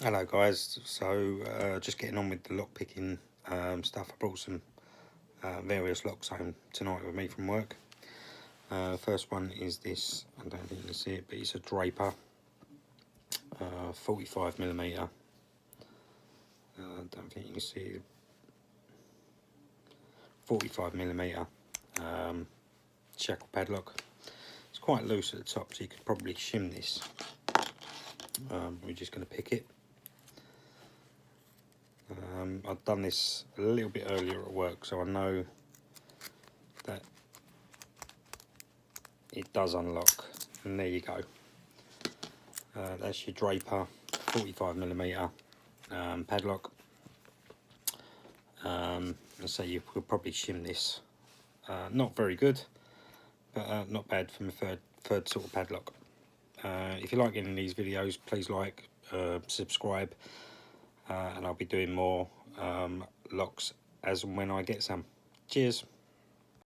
Hello guys, so just getting on with the lock picking stuff. I brought some various locks home tonight with me from work. First one is this, I don't think you can see it, but it's a Draper 45mm. I don't think you can see it. 45mm shackle padlock. It's quite loose at the top, so you could probably shim this. We're just going to pick it. I've done this a little bit earlier at work, so I know that it does unlock, and there you go. That's your Draper 45mm padlock. So you could probably shim this. Not very good, but not bad from a third sort of padlock. If you like any of these videos, please like, subscribe, and I'll be doing more locks as and when I get some. Cheers.